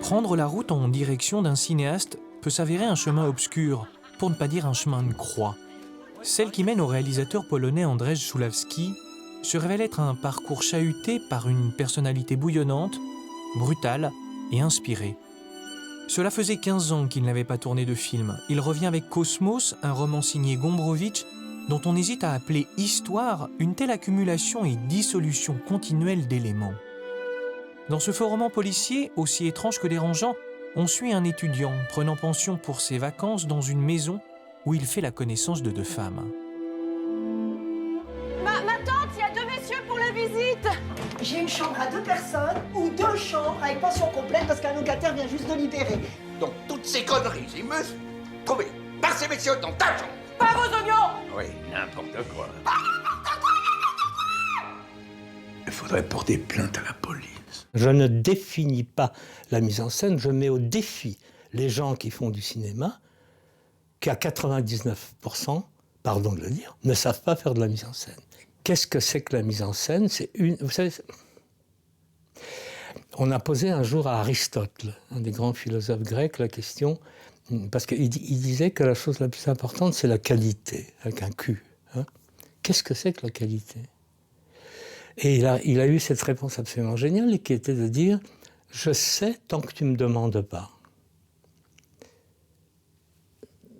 Prendre la route en direction d'un cinéaste peut s'avérer un chemin obscur, pour ne pas dire un chemin de croix. Celle qui mène au réalisateur polonais Andrzej Szulawski se révèle être un parcours chahuté par une personnalité bouillonnante, brutale et inspirée. Cela faisait 15 ans qu'il n'avait pas tourné de film. Il revient avec Cosmos, un roman signé Gombrowicz, dont on hésite à appeler histoire une telle accumulation et dissolution continuelle d'éléments. Dans ce faux roman policier, aussi étrange que dérangeant, on suit un étudiant prenant pension pour ses vacances dans une maison où il fait la connaissance de 2 femmes. Ma tante, il y a 2 messieurs pour la visite. J'ai une chambre à 2 personnes ou 2 chambres avec pension complète parce qu'un locataire vient juste de libérer. Donc toutes ces conneries, il me sont trouvées par ces messieurs dans ta chambre. Pas vos oignons. Oui, n'importe quoi. Il faudrait porter plainte à la police. Je ne définis pas la mise en scène, je mets au défi les gens qui font du cinéma, qui à 99%, pardon de le dire, ne savent pas faire de la mise en scène. Qu'est-ce que c'est que la mise en scène? Vous savez, on a posé un jour à Aristote, un des grands philosophes grecs, la question, parce qu'il disait que la chose la plus importante, c'est la qualité, avec un Q. Hein. Qu'est-ce que c'est que la qualité? Et il a eu cette réponse absolument géniale, qui était de dire « Je sais tant que tu ne me demandes pas ».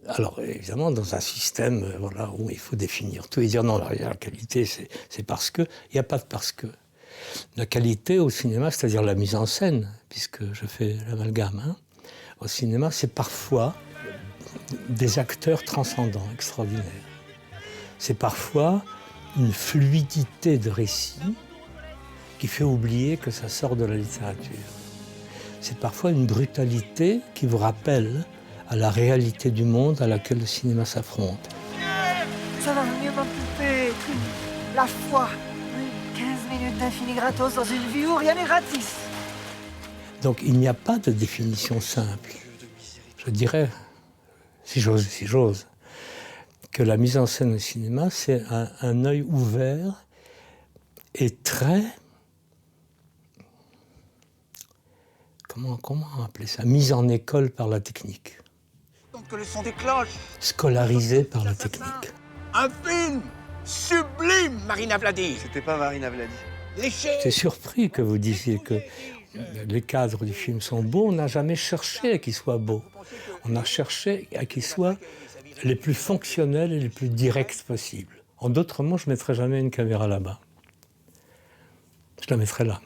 Alors, évidemment, dans un système voilà, où il faut définir tout et dire « Non, la qualité, c'est parce que ». Il n'y a pas de « parce que ». La qualité au cinéma, c'est-à-dire la mise en scène, puisque je fais l'amalgame, hein, au cinéma, c'est parfois des acteurs transcendants, extraordinaires. C'est parfois une fluidité de récit qui fait oublier que ça sort de la littérature. C'est parfois une brutalité qui vous rappelle à la réalité du monde à laquelle le cinéma s'affronte. Ça va mieux, ma poupée. La foi. 15 minutes d'infini gratos dans une vie où rien n'est gratis. Donc il n'y a pas de définition simple. Je dirais, si j'ose, que la mise en scène au cinéma, c'est un œil ouvert et très... Comment appeler ça? Mise en école par la technique. Donc que le son des cloches. Scolarisé par la technique. Un film sublime, Marina Vladi. C'était pas Marina Vladi. J'étais surpris que vous disiez que les cadres du film sont beaux. On n'a jamais cherché à qu'ils soient beaux. On a cherché à qu'ils soient les plus fonctionnels et les plus directs possibles. En d'autres mots, je ne mettrais jamais une caméra là-bas. Je la mettrais là.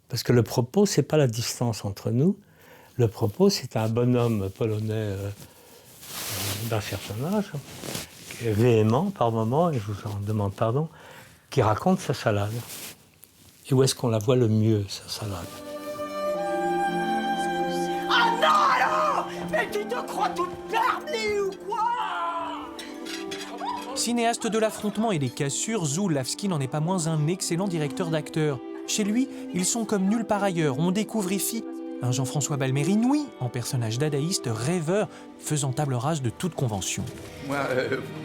Parce que le propos, ce n'est pas la distance entre nous. Le propos, c'est un bonhomme polonais d'un certain âge, qui est véhément par moments, et je vous en demande pardon, qui raconte sa salade. Et où est-ce qu'on la voit le mieux, sa salade? Ah non alors! Mais tu te crois toute permis ou quoi? Cinéaste de l'affrontement et des cassures, Szulawski n'en est pas moins un excellent directeur d'acteurs. Chez lui, ils sont comme nulle part ailleurs. On découvre ici un Jean-François Balmer inouï, en personnage dadaïste, rêveur, faisant table rase de toute convention. Moi,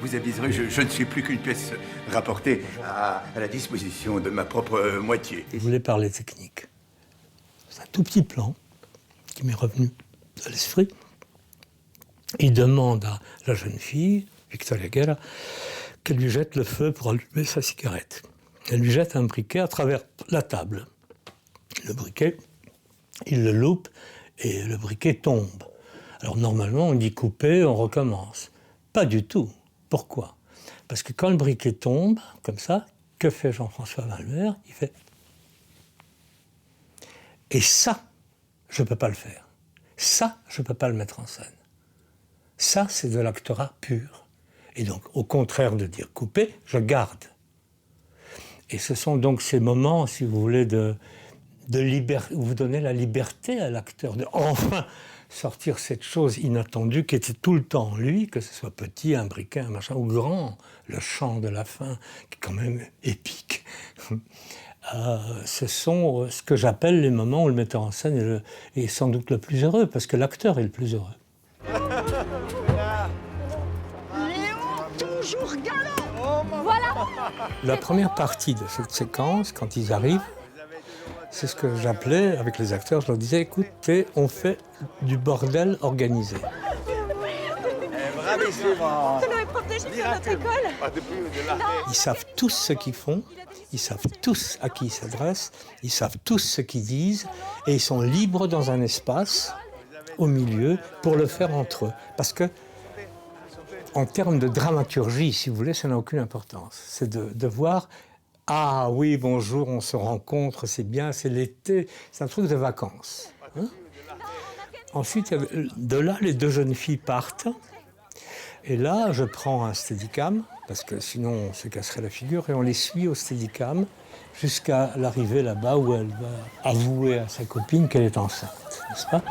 vous aviserez, je ne suis plus qu'une pièce rapportée à la disposition de ma propre moitié. Je voulais parler technique. C'est un tout petit plan qui m'est revenu à l'esprit. Il demande à la jeune fille, Victoria Guerra, qu'elle lui jette le feu pour allumer sa cigarette. Elle lui jette un briquet à travers la table. Le briquet, il le loupe et le briquet tombe. Alors normalement, on dit couper, on recommence. Pas du tout. Pourquoi? Parce que quand le briquet tombe, comme ça, que fait Jean-François Balmer? Il fait... Et ça, je ne peux pas le faire. Ça, je ne peux pas le mettre en scène. Ça, c'est de l'actorat pur. Et donc, au contraire de dire couper, je garde. Et ce sont donc ces moments, si vous voulez, où vous donnez la liberté à l'acteur de enfin sortir cette chose inattendue qui était tout le temps en lui, que ce soit petit, un briquet, un machin, ou grand, le chant de la fin, qui est quand même épique. Ce sont ce que j'appelle les moments où le metteur en scène est sans doute le plus heureux, parce que l'acteur est le plus heureux. Toujours galant! Voilà. La première partie de cette séquence, quand ils arrivent, C'est ce que j'appelais, avec les acteurs, je leur disais, écoutez, on fait du bordel organisé. Ils savent tous ce qu'ils font, ils savent tous à qui ils s'adressent, ils savent tous ce qu'ils disent, et ils sont libres dans un espace, au milieu, pour le faire entre eux. Parce que, en termes de dramaturgie, si vous voulez, ça n'a aucune importance. C'est de voir, ah oui, bonjour, on se rencontre, c'est bien, c'est l'été, c'est un truc de vacances. Hein? Ensuite, de là, les deux jeunes filles partent. Et là, je prends un steadicam, parce que sinon on se casserait la figure, et on les suit au steadicam jusqu'à l'arrivée là-bas où elle va avouer à sa copine qu'elle est enceinte, n'est-ce pas?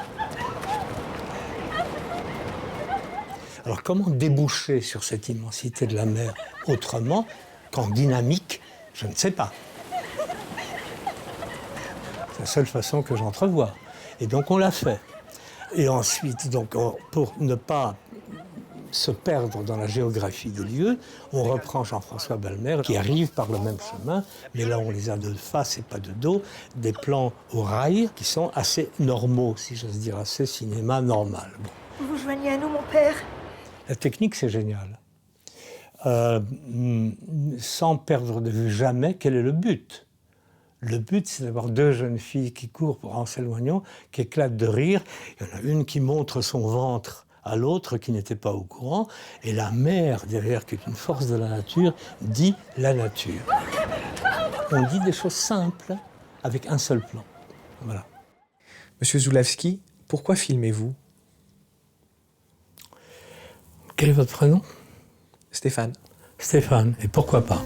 Alors comment déboucher sur cette immensité de la mer autrement qu'en dynamique? Je ne sais pas. C'est la seule façon que j'entrevois. Et donc on l'a fait. Et ensuite, donc, pour ne pas se perdre dans la géographie des lieux, on reprend Jean-François Balmer qui arrive par le même chemin, mais là on les a de face et pas de dos, des plans au rail qui sont assez normaux, si j'ose dire, assez cinéma normal. Bon. Vous vous joignez à nous, mon père? La technique, c'est génial. Sans perdre de vue jamais quel est le but. Le but, c'est d'avoir deux jeunes filles qui courent pour Ansel Wagnon, qui éclatent de rire. Il y en a une qui montre son ventre à l'autre qui n'était pas au courant, et la mère derrière, qui est une force de la nature, dit la nature. On dit des choses simples avec un seul plan. Voilà. Monsieur Zulawski, pourquoi filmez-vous? Quel est votre prénom? Stéphane. Stéphane, et pourquoi pas?